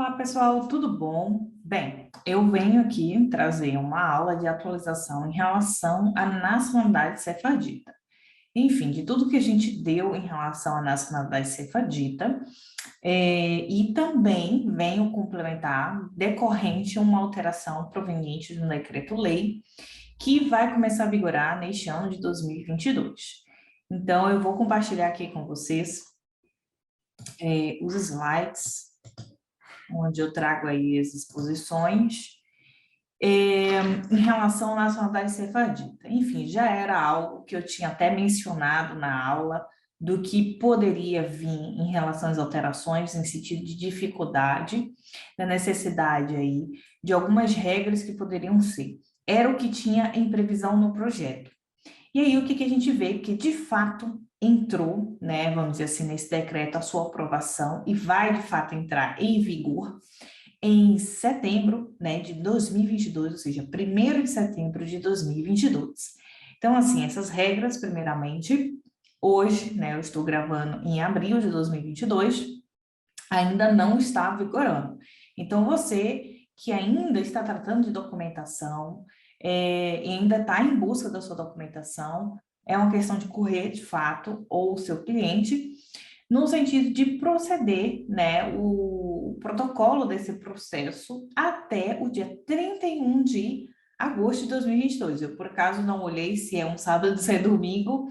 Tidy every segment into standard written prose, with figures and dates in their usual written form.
Olá, pessoal, tudo bom? Bem, eu venho aqui trazer uma aula de atualização em relação à nacionalidade sefardita. Enfim, de tudo que a gente deu em relação à nacionalidade sefardita, e também venho complementar decorrente uma alteração proveniente do decreto-lei que vai começar a vigorar neste ano de 2022. Então, eu vou compartilhar aqui com vocês, os slides onde eu trago aí as exposições, em relação à nacionalidade sefardita. Enfim, já era algo que eu tinha até mencionado na aula, do que poderia vir em relação às alterações, em sentido de dificuldade, da necessidade aí de algumas regras que poderiam ser. Era o que tinha em previsão no projeto. E aí, o que a gente vê? Que, de fato, entrou, né, vamos dizer assim, nesse decreto, a sua aprovação, e vai, de fato, entrar em vigor em setembro, né, de 2022, ou seja, 1º de setembro de 2022. Então, assim, essas regras, primeiramente, hoje, né, eu estou gravando em abril de 2022, ainda não está vigorando. Então, você que ainda está tratando de documentação, e ainda está em busca da sua documentação, é uma questão de correr, de fato, ou o seu cliente, no sentido de proceder, né, o protocolo desse processo até o dia 31 de agosto de 2022. Eu, por acaso, não olhei se é um sábado, se é domingo,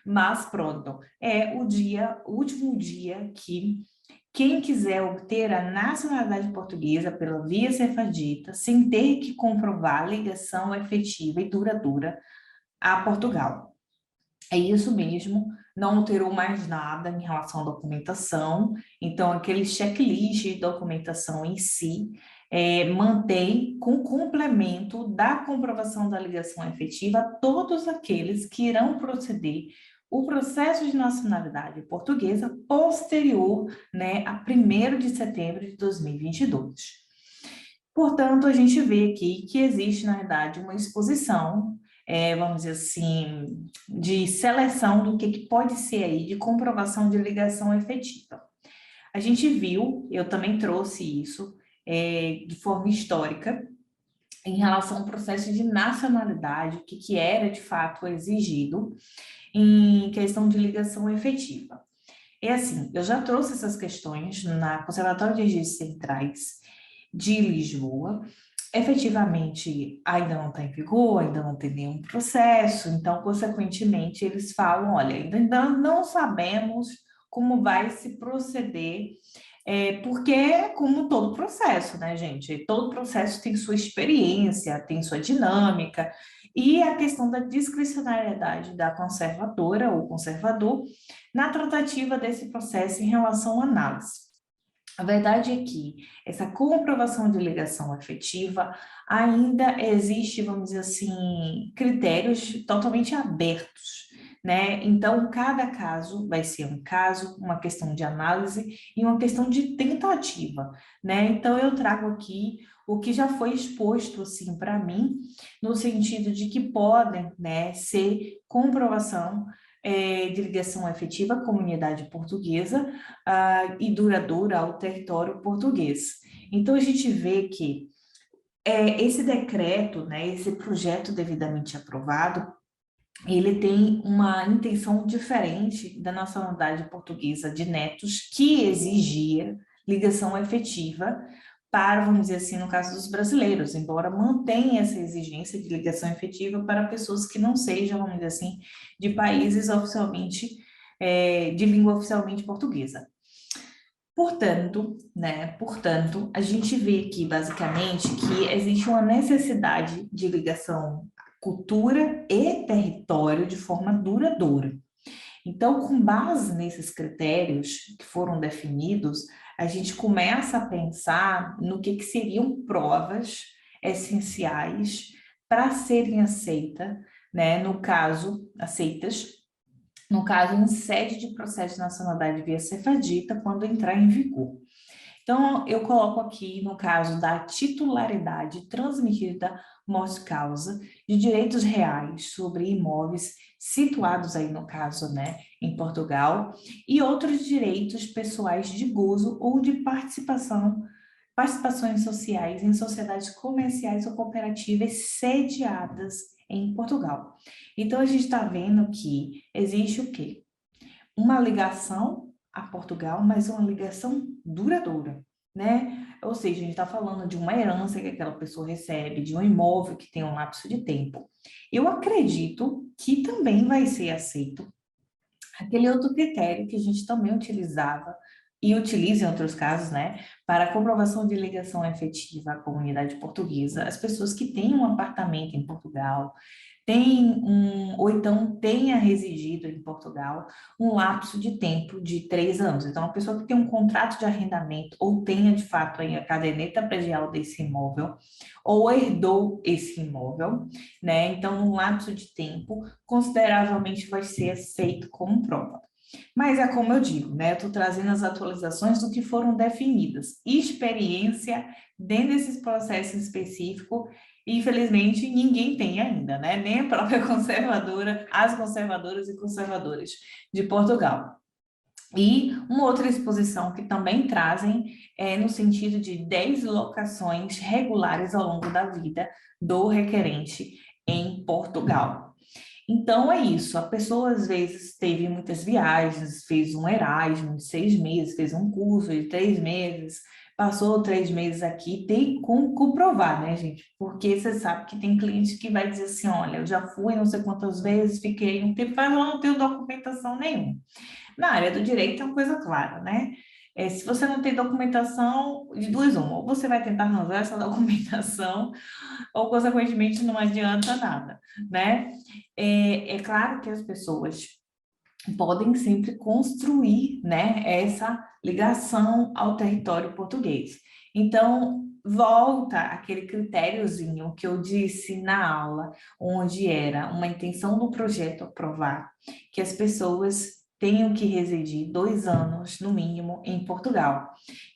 mas pronto, é o último dia que quem quiser obter a nacionalidade portuguesa pela via sefardita, sem ter que comprovar a ligação efetiva e duradoura a Portugal. É isso mesmo, não alterou mais nada em relação à documentação, então aquele checklist de documentação em si mantém com complemento da comprovação da ligação efetiva todos aqueles que irão proceder o processo de nacionalidade portuguesa posterior, né, a 1º de setembro de 2022. Portanto, a gente vê aqui que existe, na verdade, uma exposição, vamos dizer assim, de seleção do que pode ser aí de comprovação de ligação efetiva. A gente viu, eu também trouxe isso, de forma histórica, em relação ao processo de nacionalidade, o que era de fato exigido em questão de ligação efetiva. É assim, eu já trouxe essas questões na Conservatório de Registros Centrais de Lisboa, efetivamente ainda não está em vigor, ainda não tem nenhum processo, então, consequentemente, eles falam, olha, ainda não sabemos como vai se proceder, porque é como todo processo, né, gente? Todo processo tem sua experiência, tem sua dinâmica, e a questão da discricionariedade da conservadora ou conservador na tratativa desse processo em relação à análise. A verdade é que essa comprovação de ligação afetiva ainda existe, vamos dizer assim, critérios totalmente abertos, né? Então, cada caso vai ser um caso, uma questão de análise e uma questão de tentativa, né? Então, eu trago aqui o que já foi exposto, assim, para mim, no sentido de que podem, né, ser comprovação de ligação efetiva à comunidade portuguesa, e duradoura ao território português. Então, a gente vê que esse decreto, né, esse projeto devidamente aprovado, ele tem uma intenção diferente da nacionalidade portuguesa de netos, que exigia ligação efetiva para, vamos dizer assim, no caso dos brasileiros, embora mantenha essa exigência de ligação efetiva para pessoas que não sejam, vamos dizer assim, de países oficialmente, de língua oficialmente portuguesa. Portanto, a gente vê aqui, basicamente, que existe uma necessidade de ligação à cultura e território de forma duradoura. Então, com base nesses critérios que foram definidos, a gente começa a pensar no que seriam provas essenciais para serem aceitas, né, aceitas, no caso, em sede de processo de nacionalidade via cefardita, quando entrar em vigor. Então, eu coloco aqui, no caso da titularidade transmitida mos causa de direitos reais sobre imóveis situados aí, no caso, né, em Portugal, e outros direitos pessoais de gozo ou de participação participações sociais em sociedades comerciais ou cooperativas sediadas em Portugal. Então, a gente está vendo que existe o quê? Uma ligação a Portugal, mas uma ligação duradoura, né? Ou seja, a gente está falando de uma herança que aquela pessoa recebe, de um imóvel que tem um lapso de tempo. Eu acredito que também vai ser aceito aquele outro critério que a gente também utilizava e utiliza em outros casos, né, para a comprovação de ligação efetiva à comunidade portuguesa, as pessoas que têm um apartamento em Portugal, ou então tenha residido em Portugal um lapso de tempo de 3 anos. Então, a pessoa que tem um contrato de arrendamento ou tenha, de fato, aí a caderneta predial desse imóvel, ou herdou esse imóvel, né? Então, um lapso de tempo consideravelmente vai ser aceito como prova. Mas é como eu digo, né? Eu estou trazendo as atualizações do que foram definidas. Experiência dentro desses processos específicos, infelizmente, ninguém tem ainda, né? Nem a própria conservadora, as conservadoras e conservadores de Portugal. E uma outra exposição que também trazem é no sentido de 10 locações regulares ao longo da vida do requerente em Portugal. Então é isso, a pessoa às vezes teve muitas viagens, fez um Erasmus de 6 meses, fez um curso de 3 meses, passou 3 meses aqui, tem como comprovar, né, gente? Porque você sabe que tem cliente que vai dizer assim, olha, eu já fui não sei quantas vezes, fiquei um tempo, mas eu não tenho documentação nenhuma. Na área do direito é uma coisa clara, né? Se você não tem documentação, de duas uma, ou você vai tentar arranjar essa documentação, ou consequentemente não adianta nada, né? É claro que as pessoas podem sempre construir, né, essa ligação ao território português. Então, volta aquele critériozinho que eu disse na aula, onde era uma intenção do projeto aprovar que as pessoas tenham que residir 2 anos, no mínimo, em Portugal.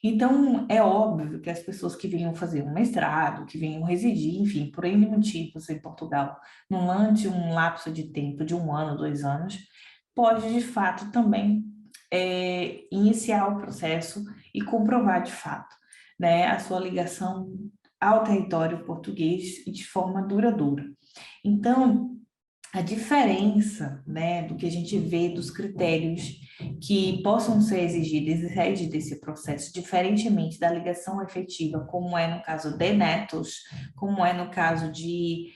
Então, é óbvio que as pessoas que venham fazer um mestrado, que venham residir, enfim, por N motivos em Portugal, durante um lapso de tempo de 1 ano, 2 anos, pode, de fato, também iniciar o processo e comprovar, de fato, né, a sua ligação ao território português e de forma duradoura. Então, a diferença, né, do que a gente vê dos critérios que possam ser exigidos exige desse processo, diferentemente da ligação efetiva, como é no caso de netos, como é no caso de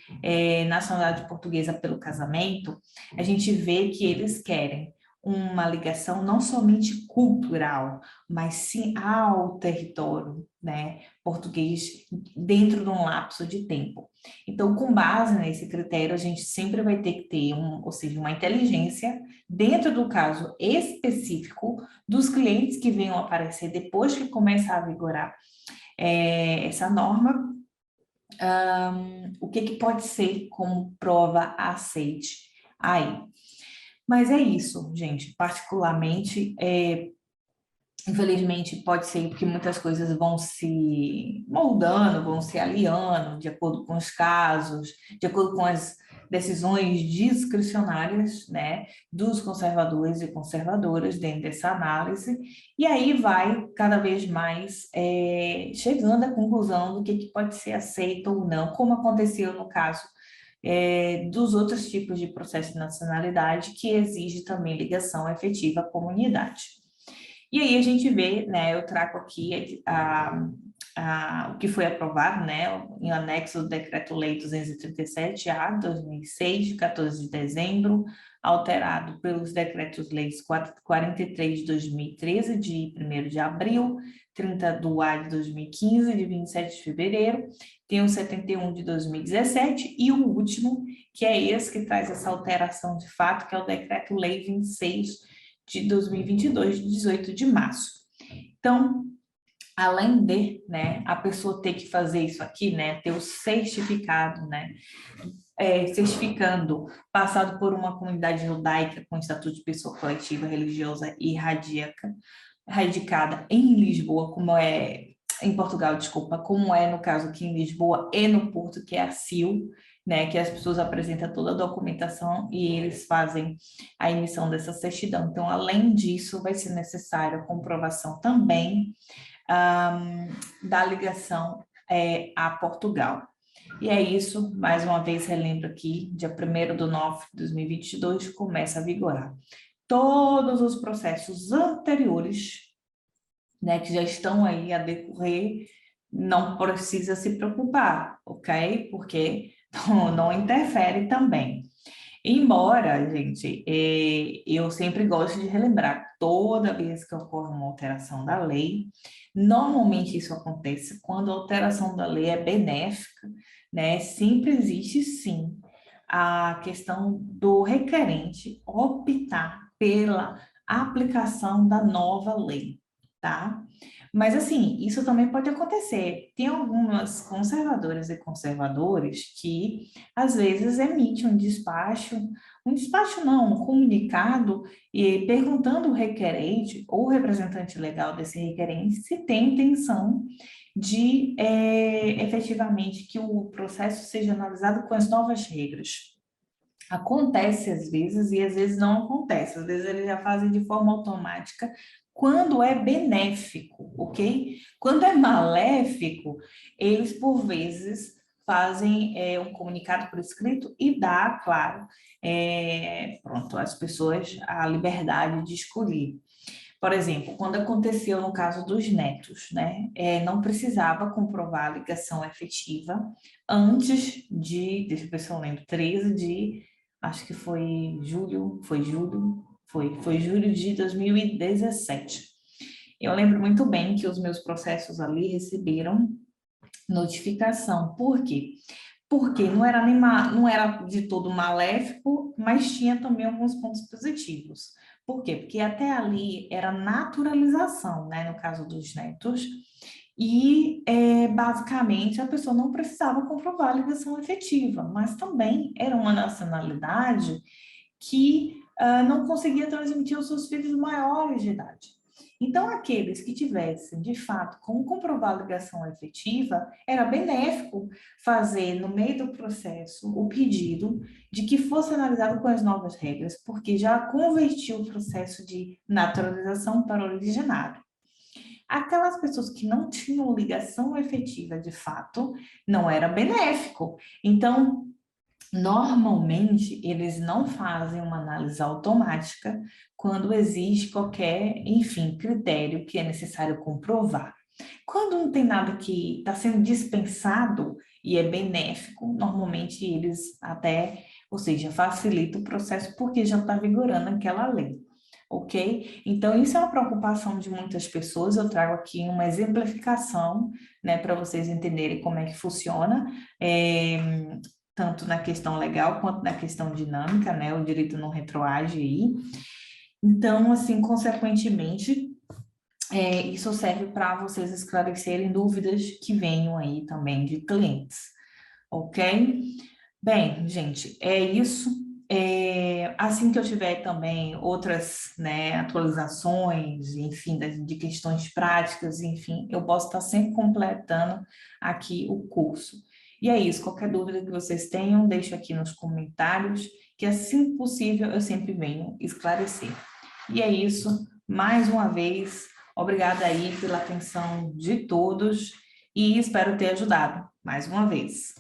nacionalidade portuguesa pelo casamento, a gente vê que eles querem uma ligação não somente cultural, mas sim ao território, né, português dentro de um lapso de tempo. Então, com base nesse critério, a gente sempre vai ter que ter, ou seja, uma inteligência dentro do caso específico dos clientes que venham aparecer depois que começar a vigorar essa norma, o que pode ser como prova aceite aí. Mas é isso, gente, particularmente, infelizmente, pode ser que muitas coisas vão se moldando, vão se aliando de acordo com os casos, de acordo com as decisões discricionárias, né, dos conservadores e conservadoras dentro dessa análise, e aí vai cada vez mais chegando à conclusão do que pode ser aceito ou não, como aconteceu no caso dos outros tipos de processo de nacionalidade, que exige também ligação efetiva à comunidade. E aí a gente vê, né, eu trago aqui o que foi aprovado, né, em anexo do Decreto-Lei 237-A, 2006, de 14 de dezembro, alterado pelos Decretos-Leis 43 de 2013, de 1º de abril, 30 do A de 2015, de 27 de fevereiro, tem o 71 de 2017 e o último, que é esse que traz essa alteração de fato, que é o Decreto-Lei 26 de 2022, de 18 de março. Então, além de, né, a pessoa ter que fazer isso aqui, né, ter o certificado, né, certificando, passado por uma comunidade judaica com estatuto de pessoa coletiva, religiosa e radicada em Lisboa, como é em Portugal, desculpa, como é no caso aqui em Lisboa e no Porto, que é a CIL, né, que as pessoas apresentam toda a documentação e eles fazem a emissão dessa certidão. Então, além disso, vai ser necessária a comprovação também da ligação a Portugal. E é isso, mais uma vez relembro aqui, dia 1º de 9 de 2022 começa a vigorar. Todos os processos anteriores, né, que já estão aí a decorrer, não precisa se preocupar, ok? Porque não interfere também. Embora, gente, eu sempre gosto de relembrar, toda vez que ocorre uma alteração da lei, normalmente isso acontece quando a alteração da lei é benéfica, né? Sempre existe, sim, a questão do requerente optar pela aplicação da nova lei, tá? Mas, assim, isso também pode acontecer. Tem algumas conservadoras e conservadores que às vezes emite um despacho não, um comunicado e perguntando ao requerente ou representante legal desse requerente se tem intenção de efetivamente que o processo seja analisado com as novas regras. Acontece às vezes e às vezes não acontece, às vezes eles já fazem de forma automática quando é benéfico, ok? Quando é maléfico, eles por vezes fazem um comunicado por escrito e dá, claro, pronto, às pessoas a liberdade de escolher. Por exemplo, quando aconteceu no caso dos netos, né? Não precisava comprovar a ligação efetiva antes de, deixa eu ver se eu lembro, 13 de, acho que foi julho de 2017. Eu lembro muito bem que os meus processos ali receberam notificação. Por quê? Porque não era de todo maléfico, mas tinha também alguns pontos positivos. Por quê? Porque até ali era naturalização, né, no caso dos netos, e basicamente a pessoa não precisava comprovar a ligação efetiva, mas também era uma nacionalidade que não conseguia transmitir aos seus filhos maiores de idade. Então, aqueles que tivessem, de fato, como comprovar a ligação efetiva, era benéfico fazer, no meio do processo, o pedido de que fosse analisado com as novas regras, porque já convertiu o processo de naturalização para o originário. Aquelas pessoas que não tinham ligação efetiva, de fato, não era benéfico. Então, normalmente, eles não fazem uma análise automática quando existe qualquer, enfim, critério que é necessário comprovar. Quando não tem nada que está sendo dispensado e é benéfico, normalmente eles até, ou seja, facilita o processo porque já está vigorando aquela lei, ok? Então, isso é uma preocupação de muitas pessoas. Eu trago aqui uma exemplificação, né, para vocês entenderem como é que funciona. Tanto na questão legal quanto na questão dinâmica, né? O direito não retroage aí. Então, assim, consequentemente, isso serve para vocês esclarecerem dúvidas que venham aí também de clientes, ok? Bem, gente, é isso. Assim que eu tiver também outras, né, atualizações, enfim, de questões práticas, enfim, eu posso estar sempre completando aqui o curso. E é isso, qualquer dúvida que vocês tenham, deixe aqui nos comentários, que assim que possível eu sempre venho esclarecer. E é isso, mais uma vez, obrigada aí pela atenção de todos e espero ter ajudado mais uma vez.